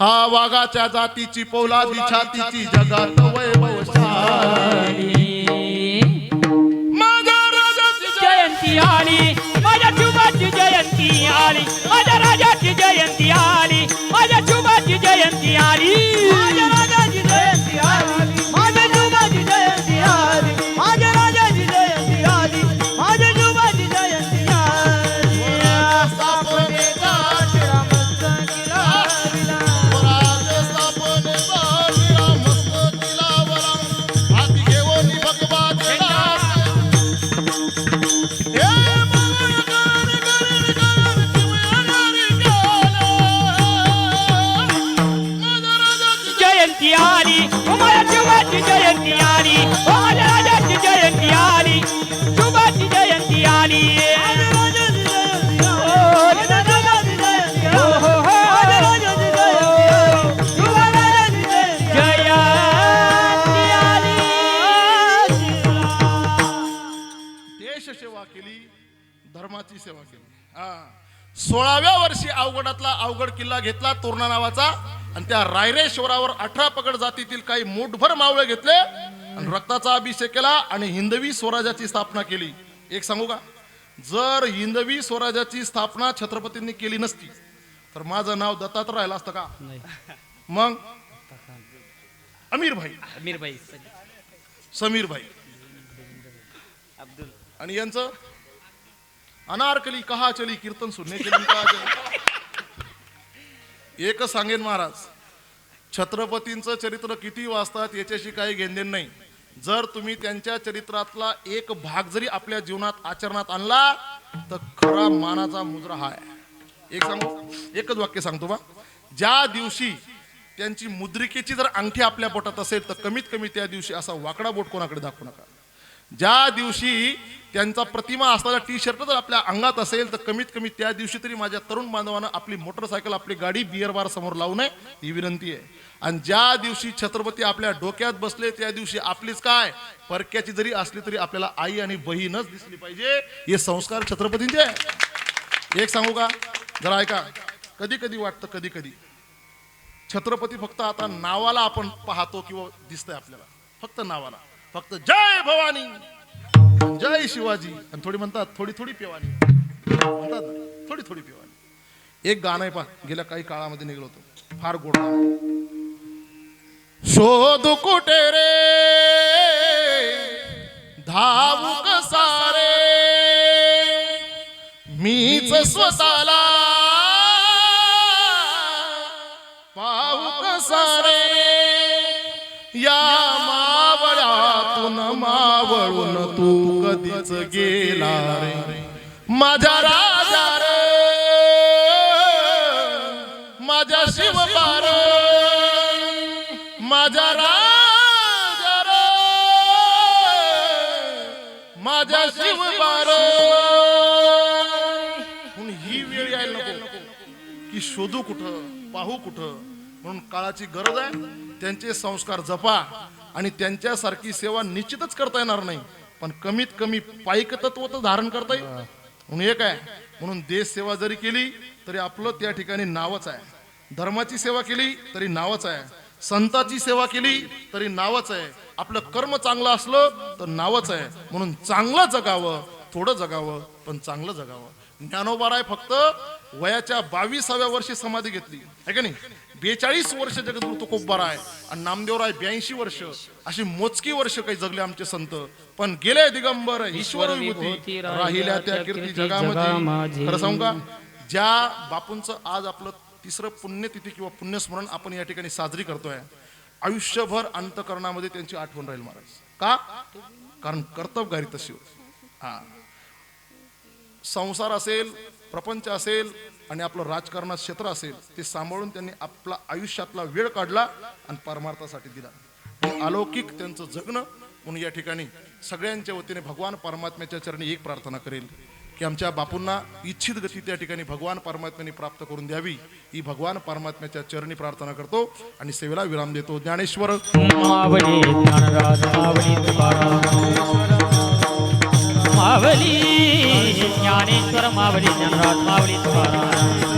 हा वाघाच्या जातीची पोलादी छातीची जगात वैभवशाली माझ्या राजाची जयंती आली माझ्या शुभाची जयंती आली माझ्या राजाची जयंती आली माझ्या शुभाची जयंती आली माझ्या राजाची जयंती आली माझ्या शुभाची जयंती आली माझ्या राजाची जयंती आली माझ्या शुभाची जयंती आली स्थापनेचा शिरामस्तकीला राज स्थापनेचा शिरामस्तकीला हाती घेऊन भगवान जयंती आली माझ्या शुभाची जयंती आली माझ्या राजाची जयंती आली शुभाची जयंती आली देश सेवा केली धर्माची सेवा केली 16व्या वर्षी अवघडातला अवघड किल्ला घेतला तोरणा नावाचा आणि त्या रायरेश्वरावर 18 पगड जातीतील काही मूठभर मावळे घेतले आणि रक्ताचा अभिषेक केला आणि हिंदवी स्वराज्याची स्थापना केली. एक सांगू का, जर हिंदवी स्वराज्याची स्थापना छत्रपतींनी केली नसती तर माझं नाव दत्तात्रय राहिलं असतं का? मग अमीरभाई समीरभाई अब्दुल आणि यांचं अनारकली कहा चली कीर्तन सुनने के लिए कहा चली. एक सांगेन महाराज, छत्रपतींचं चरित्र किती वाचतात याच्याशी काही घेणदेण नाही. जर तुम्ही त्यांच्या चरित्रातला एक भाग जरी आपल्या जीवनात आचरणात आणला तर खरा मानाचा मुजरा हा आहे. एक सांगू, एकच वाक्य सांगतो बा, ज्या दिवशी त्यांची मुद्रिकेची जर अंगठी आपल्या बोटात असेल तर कमीत कमी त्या दिवशी असा वाकडा बोट कोणाकडे दाखवू नका. ज्या दिवशी त्यांचा प्रतिमा असलेला टी शर्ट जर आपल्या अंगात असेल तर कमीत कमी त्या दिवशी तरी माझ्या तरुण बांधवांना आपली मोटरसायकल आपली गाडी बिअर बार समोर लावू नये ही विनंती आहे. आणि ज्या दिवशी छत्रपती आपल्या डोक्यात बसले त्या दिवशी आपलीच काय परक्याची जरी असली तरी आपल्याला आई आणि बहीणच दिसली पाहिजे. हे संस्कार छत्रपतींचे आहे. एक सांगू का, जरा ऐका, कधी कधी वाटतं कधी कधी छत्रपती फक्त आता नावाला आपण पाहतो किंवा दिसतंय आपल्याला, फक्त नावाला, फक्त जय भवानी जय शिवाजी आणि थोडी म्हणतात थोडी थोडी पेवानी म्हणतात ना, थोडी थोडी पेवानी. एक गाणं आहे पहा, गेल्या काही काळामध्ये निघलं होतं, फार गोड गाणं. शोध कुठे रे धावू कसारे मीच स्वतःला पाहू कसारे या मावळ्यातून मावळून तू कधीच गेला रे माझ्या राजा रे माझ्या शिवबार माझ्या राजा रे माझ्या शिवबार. म्हणून ही वेळ यायला नको की शोधू कुठं पाहू कुठं. म्हणून काळाची गरज आहे, त्यांचे संस्कार जपा आणि त्यांच्यासारखी सेवा निश्चितच करता येणार नाही पण कमीत कमी पाईक तत्व तर धारण करता येईल. म्हणून एक आहे, म्हणून देश सेवा जरी केली तरी आपलं त्या ठिकाणी नावच आहे. धर्माची सेवा केली तरी नावच आहे. संताची सेवा केली तरी नावच आहे. आपलं कर्म चांगलं असलं तर नावच आहे. म्हणून चांगलं जगावं, थोडं जगावं पण चांगलं जगावं. ज्ञानोबाराय फक्त वयाच्या 22व्या वर्षी समाधी घेतली आहे का नाही. 42 वर्ष जगद्गुरु तुकोबाराय आणि नामदेवराय 82 वर्ष, अशी मोजकी वर्ष काही जगले आमचे संत. पण गेले दिगंबर ईश्वर विभूती राहिल्या त्या कीर्ती जगामध्ये. खरं सांगू का, ज्या बापूंचं आज आपलं तिसरं पुण्यतिथी किंवा पुण्यस्मरण आपण या ठिकाणी साजरी करतोय, आयुष्यभर अंतकरणामध्ये त्यांची आठवण राहील महाराज. का? कारण कर्तबगारी तशी होती. हा, संसार असेल, प्रपंच असेल आणि आपलं राजकारणात क्षेत्र असेल ते सांभाळून त्यांनी आपला आयुष्यातला वेळ काढला आणि परमार्थासाठी दिला. अलौकिक त्यांचं जगणं. म्हणून या ठिकाणी सगळ्यांच्या वतीने भगवान परमात्म्याच्या चरणी एक प्रार्थना करेल की आमच्या बापूंना इच्छित गती त्या ठिकाणी भगवान परमात्म्याने प्राप्त करून द्यावी, ही भगवान परमात्म्याच्या चरणी प्रार्थना करतो आणि सेवेला विराम देतो. ज्ञानेश्वर मावली ज्ञानराज मावली मावली ज्ञानेश्वर मावली ज्ञानराज मावली तुकाराम.